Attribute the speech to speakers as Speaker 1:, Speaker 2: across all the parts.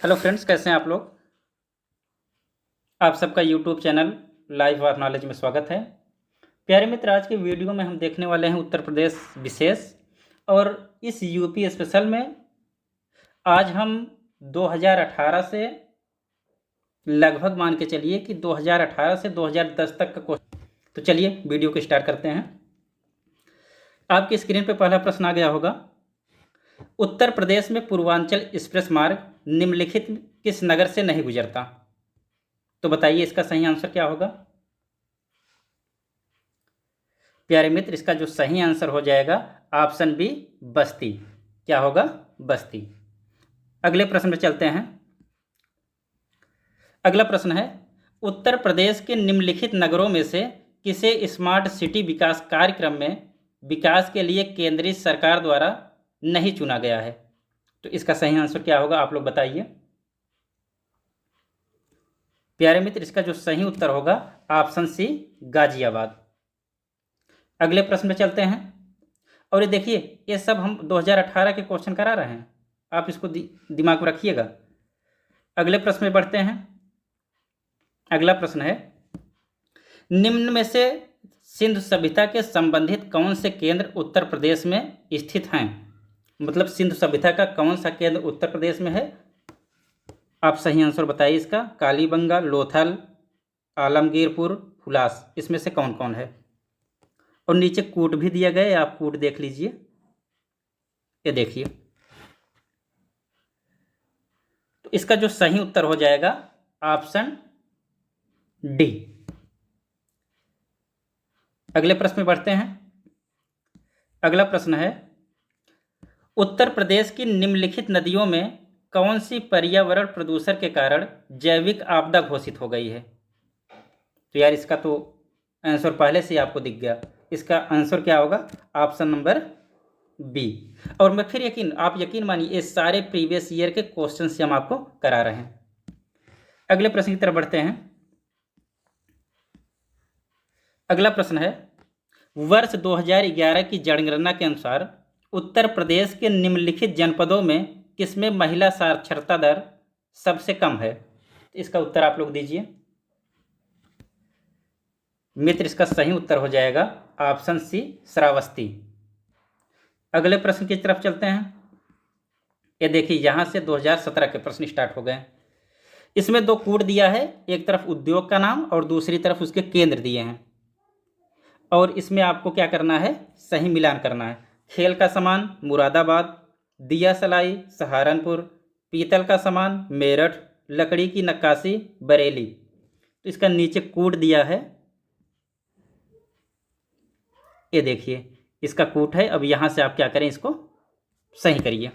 Speaker 1: Hello friends, कैसे हैं आप लोग। आप सबका YouTube channel life of knowledge में स्वागत है। प्यारे मित्र, आज के वीडियो में हम देखने वाले हैं उत्तर प्रदेश विशेष, और इस यूपी स्पेशल में आज हम 2018 से लगभग मान के चलिए कि 2018 से 2010 तक का क्वेश्चन। तो चलिए वीडियो को स्टार्ट करते हैं। आपकी स्क्रीन पे पहला प्रश्न आ गया होगा। उत्तर प्रदेश में पूर्वांचल एक्सप्रेस मार्ग निम्नलिखित किस नगर से नहीं गुजरता? तो बताइए इसका सही आंसर क्या होगा। प्यारे मित्र, इसका जो सही आंसर हो जाएगा ऑप्शन बी, बस्ती। क्या होगा? बस्ती। अगले प्रश्न में चलते हैं। अगला प्रश्न है, उत्तर प्रदेश के निम्नलिखित नगरों में से किसे स्मार्ट सिटी विकास कार्यक्रम में विकास के लिए केंद्रीय सरकार द्वारा नहीं चुना गया है? तो इसका सही आंसर क्या होगा, आप लोग बताइए। प्यारे मित्र, इसका जो सही उत्तर होगा ऑप्शन सी, गाजियाबाद। अगले प्रश्न में चलते हैं। और ये देखिए, ये सब हम 2018 के क्वेश्चन करा रहे हैं, आप इसको दिमाग में रखिएगा। अगले प्रश्न में बढ़ते हैं। अगला प्रश्न है, निम्न में से सिंधु सभ्यता के संबंधित कौन से केंद्र उत्तर प्रदेश में स्थित हैं? मतलब सिंधु सभ्यता का कौन सा केंद्र उत्तर प्रदेश में है? आप सही आंसर बताइए इसका। कालीबंगा, लोथल, आलमगीरपुर, हुलास, इसमें से कौन कौन है? और नीचे कूट भी दिया गया है, आप कूट देख लीजिए। ये देखिए, तो इसका जो सही उत्तर हो जाएगा ऑप्शन डी। अगले प्रश्न में बढ़ते हैं। अगला प्रश्न है, उत्तर प्रदेश की निम्नलिखित नदियों में कौन सी पर्यावरण प्रदूषण के कारण जैविक आपदा घोषित हो गई है? तो यार, इसका तो आंसर पहले से ही आपको दिख गया। इसका आंसर क्या होगा? Option number B. और मैं फिर आप यकीन मानिए, ये सारे प्रीवियस ईयर के क्वेश्चन से हम आपको करा रहे हैं। अगले प्रश्न की तरफ बढ़ते हैं। अगला प्रश्न है, वर्ष 2011 की जनगणना के अनुसार उत्तर प्रदेश के निम्नलिखित जनपदों में किसमें महिला साक्षरता दर सबसे कम है? इसका उत्तर आप लोग दीजिए। मित्र, इसका सही उत्तर हो जाएगा ऑप्शन सी, श्रावस्ती। अगले प्रश्न की तरफ चलते हैं। ये देखिए, यहां से 2017 के प्रश्न स्टार्ट हो गए। इसमें दो कूट दिया है, एक तरफ उद्योग का नाम और दूसरी तरफ उसके केंद्र दिए हैं। और इसमें आपको क्या करना है? सही मिलान करना है। खेल का सामान मुरादाबाद, दिया सलाई सहारनपुर, पीतल का सामान मेरठ, लकड़ी की नक्काशी बरेली। तो इसका नीचे कूट दिया है, ये देखिए इसका कूट है। अब यहां से आप क्या करें, इसको सही करिए।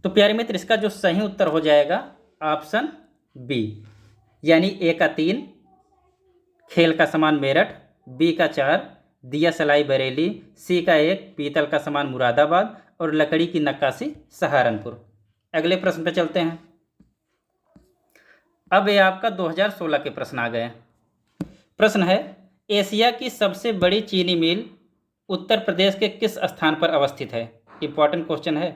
Speaker 1: तो प्यारे मित्र, इसका जो सही उत्तर हो जाएगा ऑप्शन बी, यानी ए का 3, खेल का सामान मेरठ, बी का 4, दिया सलाई बरेली, सी का 1, पीतल का सामान मुरादाबाद, और लकड़ी की नक्काशी सहारनपुर। अगले प्रश्न पे चलते हैं। अब ये आपका 2016 के प्रश्न आ गए। प्रश्न है, एशिया की सबसे बड़ी चीनी मिल उत्तर प्रदेश के किस स्थान पर अवस्थित है? इंपॉर्टेंट क्वेश्चन है,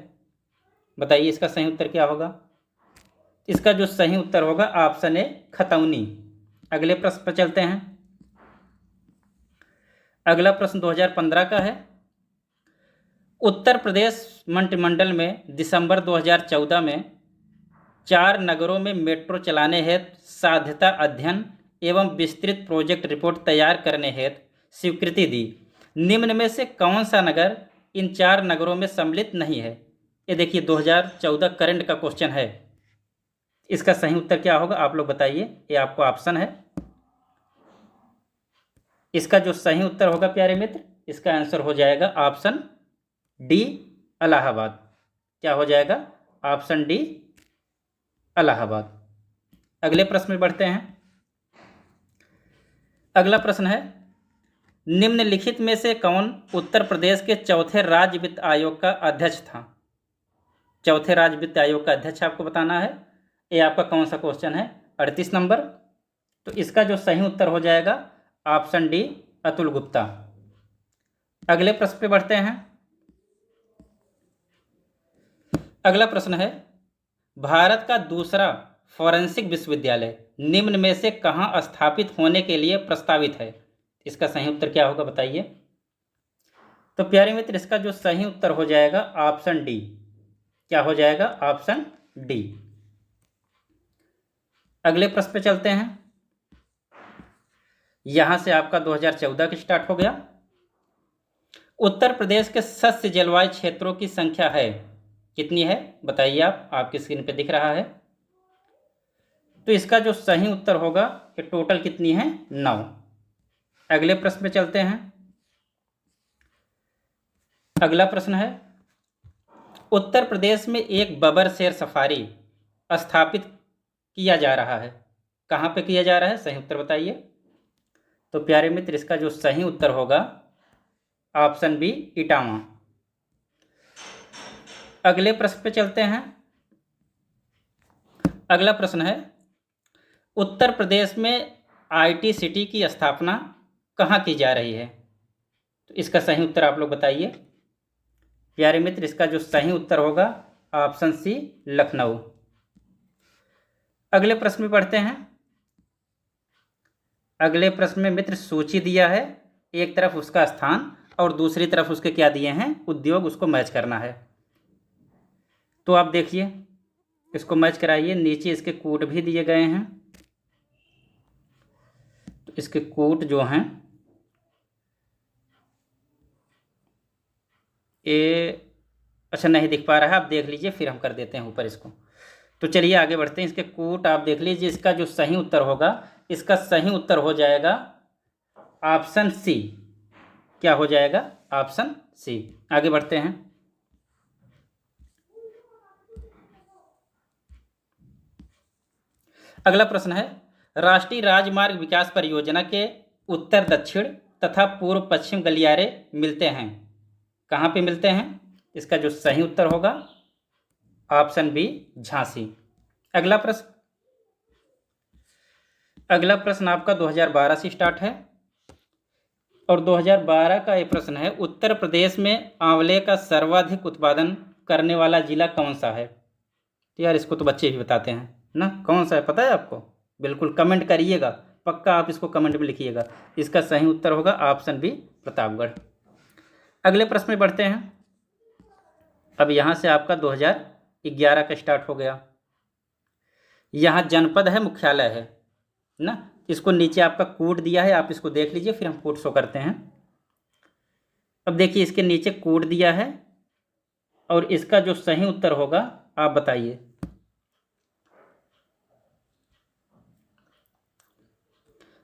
Speaker 1: बताइए इसका सही उत्तर क्या होगा। इसका जो सही उत्तर होगा ऑप्शन ए, खतौनी। अगले प्रश्न पर चलते हैं। अगला प्रश्न 2015 का है। उत्तर प्रदेश मंत्रिमंडल में दिसंबर 2014 में 4 नगरों में मेट्रो चलाने हेतु साध्यता अध्ययन एवं विस्तृत प्रोजेक्ट रिपोर्ट तैयार करने हेतु स्वीकृति दी। निम्न में से कौन सा नगर इन 4 नगरों में सम्मिलित नहीं है? ये देखिए 2014 करंट का क्वेश्चन है। इसका सही उत्तर क्या होगा, आप लोग बताइए। ये आपको ऑप्शन है। इसका जो सही उत्तर होगा प्यारे मित्र, इसका आंसर हो जाएगा ऑप्शन डी, इलाहाबाद। क्या हो जाएगा? Option D, Allahabad. अगले प्रश्न में बढ़ते हैं। अगला प्रश्न है, निम्नलिखित में से कौन उत्तर प्रदेश के चौथे राज्य वित्त आयोग का अध्यक्ष था? चौथे राज्य वित्त आयोग का अध्यक्ष आपको बताना है। ये आपका कौन सा क्वेश्चन है? 38 नंबर। तो इसका जो सही उत्तर हो जाएगा ऑप्शन डी, अतुल गुप्ता। अगले प्रश्न पे बढ़ते हैं। अगला प्रश्न है, भारत का दूसरा फॉरेंसिक विश्वविद्यालय निम्न में से कहाँ स्थापित होने के लिए प्रस्तावित है? इसका सही उत्तर क्या होगा बताइए। तो प्यारे मित्र, इसका जो सही उत्तर हो जाएगा ऑप्शन डी। क्या हो जाएगा? Option D. अगले प्रश्न पे चलते हैं। यहां से आपका 2014 का स्टार्ट हो गया। उत्तर प्रदेश के सस्य जलवायु क्षेत्रों की संख्या है कितनी है बताइए। आप आपकी स्क्रीन पे दिख रहा है। तो इसका जो सही उत्तर होगा कि टोटल कितनी है? 9। अगले प्रश्न पे चलते हैं। अगला प्रश्न है, उत्तर प्रदेश में एक बबर शेर सफारी स्थापित किया जा रहा है। कहाँ पे किया जा रहा है? सही उत्तर बताइए। तो प्यारे मित्र, इसका जो सही उत्तर होगा ऑप्शन बी, इटावा। अगले प्रश्न पे चलते हैं। अगला प्रश्न है, उत्तर प्रदेश में IT सिटी की स्थापना कहाँ की जा रही है? तो इसका सही उत्तर आप लोग बताइए। प्यारे मित्र, इसका जो सही उत्तर होगा ऑप्शन सी, लखनऊ। अगले प्रश्न में पढ़ते हैं। अगले प्रश्न में मित्र सूची दिया है, एक तरफ उसका स्थान और दूसरी तरफ उसके क्या दिए हैं? उद्योग। उसको मैच करना है। तो आप देखिए, इसको मैच कराइए। नीचे इसके कूट भी दिए गए हैं। तो इसके कूट जो हैं अच्छा नहीं दिख पा रहा है, आप देख लीजिए, फिर हम कर देते हैं ऊपर इसको। तो चलिए आगे बढ़ते हैं। इसके कूट आप देख लीजिए। इसका जो सही उत्तर होगा, इसका सही उत्तर हो जाएगा ऑप्शन सी। क्या हो जाएगा? Option C. आगे बढ़ते हैं। अगला प्रश्न है, राष्ट्रीय राजमार्ग विकास परियोजना के उत्तर दक्षिण तथा पूर्व पश्चिम गलियारे मिलते हैं। कहाँ पे मिलते हैं? इसका जो सही उत्तर होगा ऑप्शन बी, झांसी। अगला प्रश्न आपका 2012 से स्टार्ट है और 2012 का ये प्रश्न है, उत्तर प्रदेश में आंवले का सर्वाधिक उत्पादन करने वाला जिला कौन सा है? तो यार इसको तो बच्चे भी बताते हैं ना, कौन सा है पता है आपको? बिल्कुल कमेंट करिएगा, पक्का आप इसको कमेंट में लिखिएगा। इसका सही उत्तर होगा ऑप्शन बी, प्रतापगढ़। अगले प्रश्न में बढ़ते हैं। अब यहाँ से आपका 2011 का स्टार्ट हो गया। यहाँ जनपद है, मुख्यालय है ना। इसको नीचे आपका कोड दिया है, आप इसको देख लीजिए, फिर हम कोड शो करते हैं। अब देखिए, इसके नीचे कोड दिया है और इसका जो सही उत्तर होगा आप बताइए।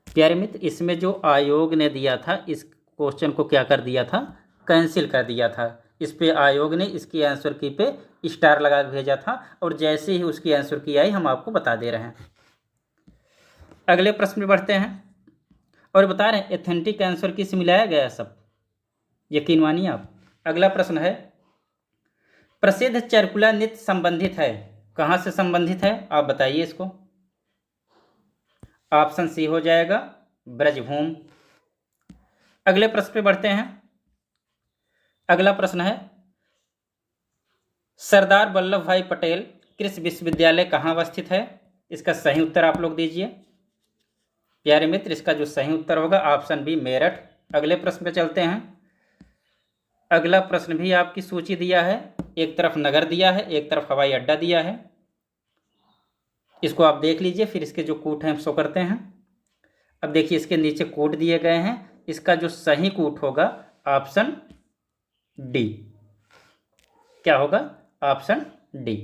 Speaker 1: प्यारे मित्र, इसमें जो आयोग ने दिया था, इस क्वेश्चन को क्या कर दिया था? कैंसिल कर दिया था। इस पे आयोग ने इसकी आंसर की पे स्टार लगा के भेजा था और जैसे ही उसकी आंसर की आई हम आपको बता दे रहे हैं। अगले प्रश्न में बढ़ते हैं और बता रहे हैं एथेंटिक आंसर की से मिलाया गया सब, यकीन मानिए आप। अगला प्रश्न है, प्रसिद्ध चरकुला नृत्य संबंधित है। कहाँ से संबंधित है आप बताइए इसको। ऑप्शन सी हो जाएगा, ब्रजभूम। अगले प्रश्न पे बढ़ते हैं। अगला प्रश्न है, सरदार वल्लभ भाई पटेल कृषि विश्वविद्यालय कहाँ अवस्थित है? इसका सही उत्तर आप लोग दीजिए। प्यारे मित्र, इसका जो सही उत्तर होगा ऑप्शन बी, मेरठ। अगले प्रश्न पे चलते हैं। अगला प्रश्न भी आपकी सूची दिया है, एक तरफ नगर दिया है, एक तरफ हवाई अड्डा दिया है। इसको आप देख लीजिए, फिर इसके जो कूट हैं हम शो करते हैं। अब देखिए, इसके नीचे कोड दिए गए हैं। इसका जो सही कूट होगा ऑप्शन डी। क्या होगा? Option D.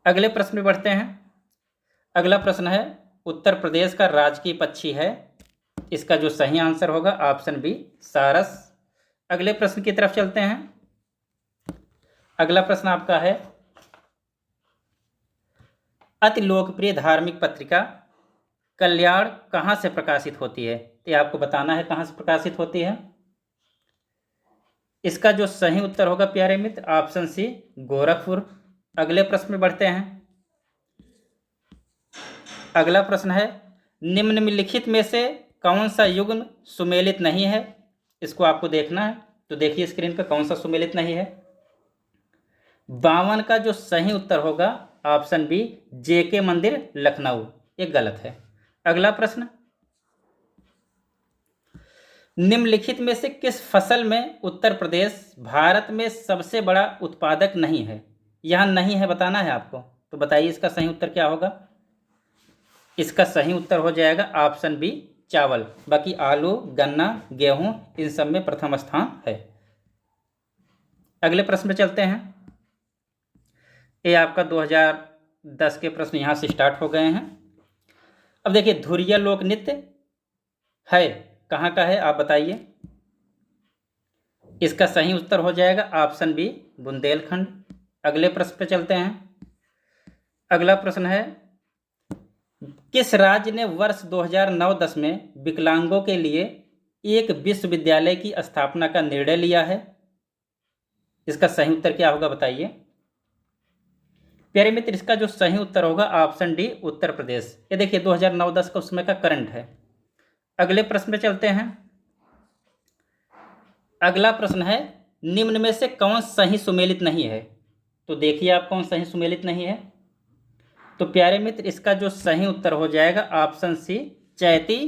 Speaker 1: अगले प्रश्न में बढ़ते हैं। अगला प्रश्न है, उत्तर प्रदेश का राजकीय पक्षी है। इसका जो सही आंसर होगा ऑप्शन बी, सारस। अगले प्रश्न की तरफ चलते हैं। अगला प्रश्न आपका है, अति लोकप्रिय धार्मिक पत्रिका कल्याण कहाँ से प्रकाशित होती है? ये आपको बताना है कहाँ से प्रकाशित होती है। इसका जो सही उत्तर होगा प्यारे मित्र ऑप्शन सी, गोरखपुर। अगले प्रश्न में बढ़ते हैं। अगला प्रश्न है, निम्नलिखित में से कौन सा युग्म सुमेलित नहीं है? इसको आपको देखना है। तो देखिए स्क्रीन पर कौन सा सुमेलित नहीं है। 52 का जो सही उत्तर होगा ऑप्शन बी जेके मंदिर लखनऊ, ये गलत है। अगला प्रश्न, निम्नलिखित में से किस फसल में उत्तर प्रदेश भारत में सबसे बड़ा उत्पादक नहीं है? यहां नहीं है बताना है आपको, तो बताइए इसका सही उत्तर क्या होगा। इसका सही उत्तर हो जाएगा ऑप्शन बी चावल। बाकी आलू, गन्ना, गेहूं इन सब में प्रथम स्थान है। अगले प्रश्न में चलते हैं। ये आपका 2010 के प्रश्न यहां से स्टार्ट हो गए हैं। अब देखिए, धुरिया लोक नृत्य है कहाँ का है, आप बताइए। इसका सही उत्तर हो जाएगा ऑप्शन बी बुंदेलखंड। अगले प्रश्न पे चलते हैं। अगला प्रश्न है, किस राज्य ने वर्ष 2009-10 में विकलांगों के लिए एक विश्वविद्यालय की स्थापना का निर्णय लिया है? इसका सही उत्तर क्या होगा बताइए। प्यारे मित्र, इसका जो सही उत्तर होगा ऑप्शन डी उत्तर प्रदेश। ये देखिए 2009-10 का उसमें का करंट है। अगले प्रश्न पे चलते हैं। अगला प्रश्न है, निम्न में से कौन सही सुमेलित नहीं है? तो देखिए आप कौन सही सुमेलित नहीं है। तो प्यारे मित्र, इसका जो सही उत्तर हो जाएगा ऑप्शन सी चैती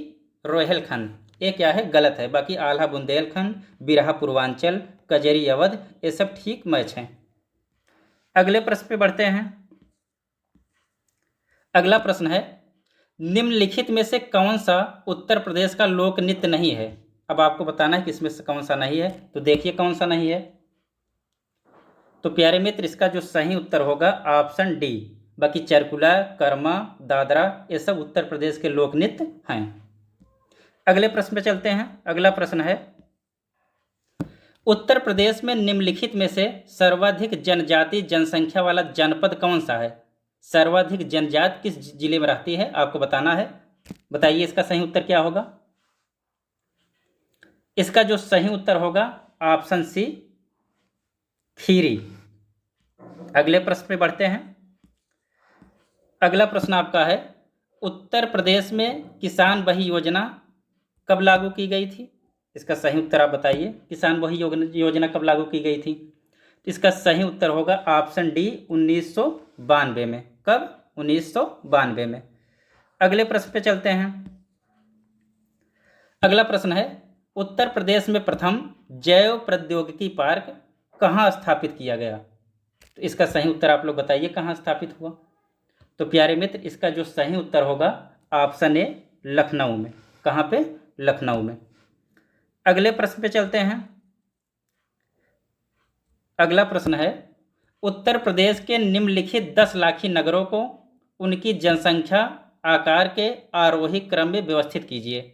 Speaker 1: रोहेलखंड। ये क्या है, गलत है। बाकी आल्हा बुंदेलखंड, बिरहा पूर्वांचल, कजरी अवध ये सब ठीक मैच हैं। अगले प्रश्न पे बढ़ते हैं। अगला प्रश्न है, निम्नलिखित में से कौन सा उत्तर प्रदेश का लोक नृत्य नहीं है? अब आपको बताना है कि इसमें से कौन सा नहीं है। तो देखिए कौन सा नहीं है। तो प्यारे मित्र, इसका जो सही उत्तर होगा ऑप्शन डी। बाकी चरकुला, कर्मा, दादरा ये सब उत्तर प्रदेश के लोक नृत्य हैं। अगले प्रश्न पे चलते हैं। अगला प्रश्न है, उत्तर प्रदेश में निम्नलिखित में से सर्वाधिक जनजाति जनसंख्या वाला जनपद कौन सा है? सर्वाधिक जनजाति किस जिले में रहती है आपको बताना है। बताइए इसका सही उत्तर क्या होगा। इसका जो सही उत्तर होगा ऑप्शन सी खीरी। अगले प्रश्न पे बढ़ते हैं। अगला प्रश्न आपका है, उत्तर प्रदेश में किसान बही योजना कब लागू की गई थी? इसका सही उत्तर आप बताइए। किसान बही योजना कब लागू की गई थी? तो इसका सही उत्तर होगा ऑप्शन डी 1992 में। कब? 1992 में। अगले प्रश्न पे चलते हैं। अगला प्रश्न है, उत्तर प्रदेश में प्रथम जैव प्रौद्योगिकी पार्क कहाँ स्थापित किया गया? तो इसका सही उत्तर आप लोग बताइए कहाँ स्थापित हुआ। तो प्यारे मित्र, इसका जो सही उत्तर होगा ऑप्शन ए लखनऊ में। कहाँ पे? लखनऊ में। अगले प्रश्न पे चलते हैं। अगला प्रश्न है, उत्तर प्रदेश के निम्नलिखित 10 लाखी नगरों को उनकी जनसंख्या आकार के आरोही क्रम में व्यवस्थित कीजिए।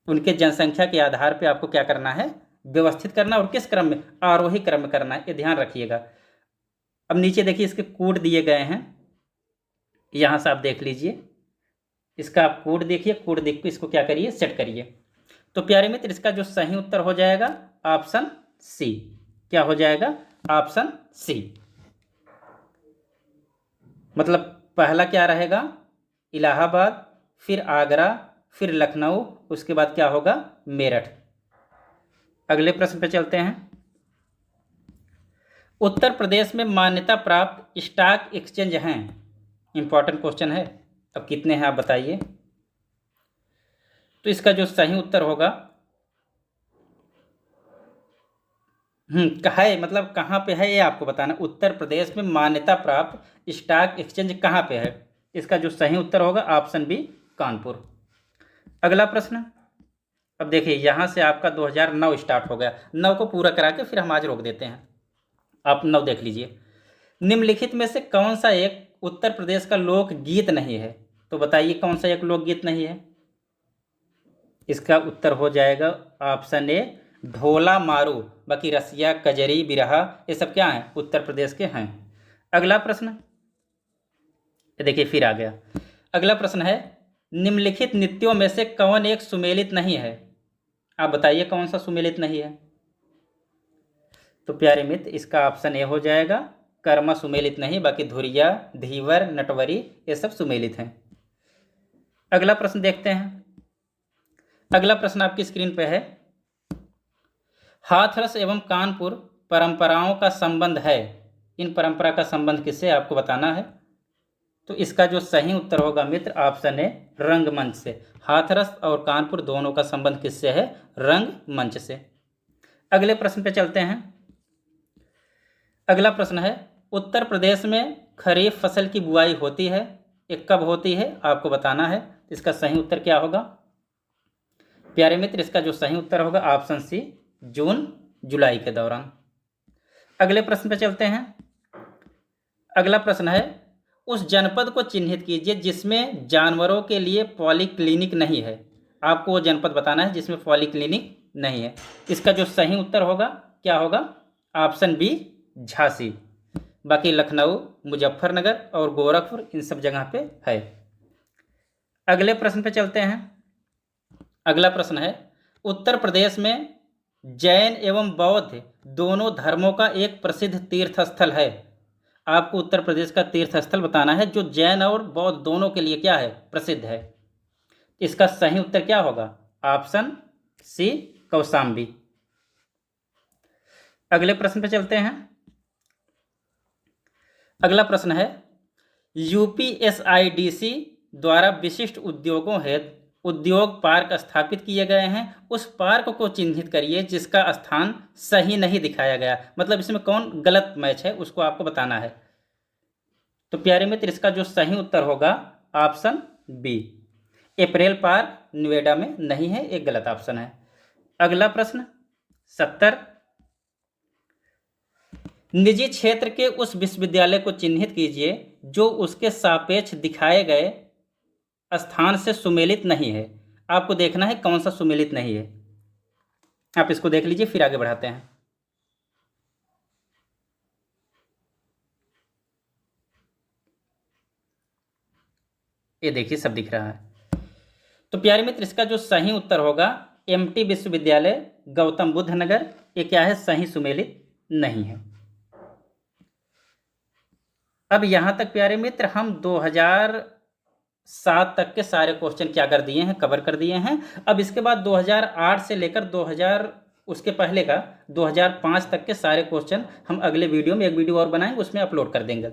Speaker 1: उनके जनसंख्या के आधार पे आपको क्या करना है? व्यवस्थित करना। और किस क्रम में? आरोही क्रम में करना है, ये ध्यान रखिएगा। अब नीचे देखिए इसके कोड दिए गए हैं, यहाँ से आप देख लीजिए। इसका आप कोड देखिए, कोड देख के इसको क्या करिए, सेट करिए। तो प्यारे मित्र, इसका जो सही उत्तर हो जाएगा ऑप्शन सी। क्या हो जाएगा? Option C. मतलब पहला क्या रहेगा? इलाहाबाद, फिर आगरा, फिर लखनऊ, उसके बाद क्या होगा? मेरठ। अगले प्रश्न पे चलते हैं। उत्तर प्रदेश में मान्यता प्राप्त स्टॉक एक्सचेंज हैं? इंपॉर्टेंट क्वेश्चन है। अब कितने हैं आप बताइए। तो इसका जो सही उत्तर होगा है, मतलब कहाँ पे है ये आपको बताना। उत्तर प्रदेश में मान्यता प्राप्त स्टॉक एक्सचेंज कहाँ पे है? इसका जो सही उत्तर होगा ऑप्शन बी कानपुर। अगला प्रश्न। अब देखिए यहाँ से आपका 2009 स्टार्ट हो गया। 9 को पूरा करा के फिर हम आज रोक देते हैं। आप 9 देख लीजिए। निम्नलिखित में से कौन सा एक उत्तर प्रदेश का लोक गीत नहीं है? तो बताइए कौन सा एक लोक गीत नहीं है। इसका उत्तर हो जाएगा ऑप्शन ए ढोला मारू। बाकी रसिया, कजरी, बिरहा ये सब क्या हैं? उत्तर प्रदेश के हैं। अगला प्रश्न देखिए फिर आ गया। अगला प्रश्न है, निम्नलिखित नृत्यों में से कौन एक सुमेलित नहीं है? आप बताइए कौन सा सुमेलित नहीं है। तो प्यारे मित्र, इसका ऑप्शन ए हो जाएगा कर्मा सुमेलित नहीं। बाकी धुरिया, धीवर, नटवरी ये सब सुमेलित हैं। अगला प्रश्न देखते हैं। अगला प्रश्न आपकी स्क्रीन पे है, हाथरस एवं कानपुर परंपराओं का संबंध है इन परंपरा का संबंध किससे आपको बताना है। तो इसका जो सही उत्तर होगा मित्र ऑप्शन है रंगमंच से। हाथरस और कानपुर दोनों का संबंध किससे है, रंगमंच से। अगले प्रश्न पे चलते हैं। अगला प्रश्न है उत्तर प्रदेश में खरीफ फसल की बुआई होती है, ये कब होती है आपको बताना है। इसका सही उत्तर क्या होगा प्यारे मित्र, इसका जो सही उत्तर होगा ऑप्शन सी जून जुलाई के दौरान। अगले प्रश्न पे चलते हैं। अगला प्रश्न है उस जनपद को चिन्हित कीजिए जिसमें जानवरों के लिए पॉलीक्लिनिक नहीं है। आपको वो जनपद बताना है जिसमें पॉलीक्लिनिक नहीं है। इसका जो सही उत्तर होगा क्या होगा, ऑप्शन बी झांसी। बाकी लखनऊ, मुजफ्फरनगर और गोरखपुर इन सब जगह पे है। अगले प्रश्न पे चलते हैं। अगला प्रश्न है उत्तर प्रदेश में जैन एवं बौद्ध दोनों धर्मों का एक प्रसिद्ध तीर्थ स्थल है। आपको उत्तर प्रदेश का तीर्थ स्थल बताना है जो जैन और बौद्ध दोनों के लिए क्या है, प्रसिद्ध है। इसका सही उत्तर क्या होगा, ऑप्शन सी कौशाम्बी। अगले प्रश्न पे चलते हैं। अगला प्रश्न है यूपीएसआईडीसी द्वारा विशिष्ट उद्योगों हेतु उद्योग पार्क स्थापित किए गए हैं, उस पार्क को चिन्हित करिए जिसका स्थान सही नहीं दिखाया गया। मतलब इसमें कौन गलत मैच है उसको आपको बताना है। तो प्यारे मित्र इसका जो सही उत्तर होगा ऑप्शन बी अप्रैल पार्क नोएडा में नहीं है, एक गलत ऑप्शन है। अगला प्रश्न 70 निजी क्षेत्र के उस विश्वविद्यालय को चिन्हित कीजिए जो उसके सापेक्ष दिखाए गए स्थान से सुमेलित नहीं है। आपको देखना है कौन सा सुमेलित नहीं है। आप इसको देख लीजिए फिर आगे बढ़ाते हैं। ये देखिए सब दिख रहा है। तो प्यारे मित्र इसका जो सही उत्तर होगा एमटी विश्वविद्यालय गौतम बुद्ध नगर, ये क्या है, सही सुमेलित नहीं है। अब यहां तक प्यारे मित्र हम 2007 तक के सारे क्वेश्चन क्या कर दिए हैं, कवर कर दिए हैं। अब इसके बाद 2008 से लेकर 2000 उसके पहले का 2005 तक के सारे क्वेश्चन हम अगले वीडियो में एक वीडियो और बनाएंगे, उसमें अपलोड कर देंगे।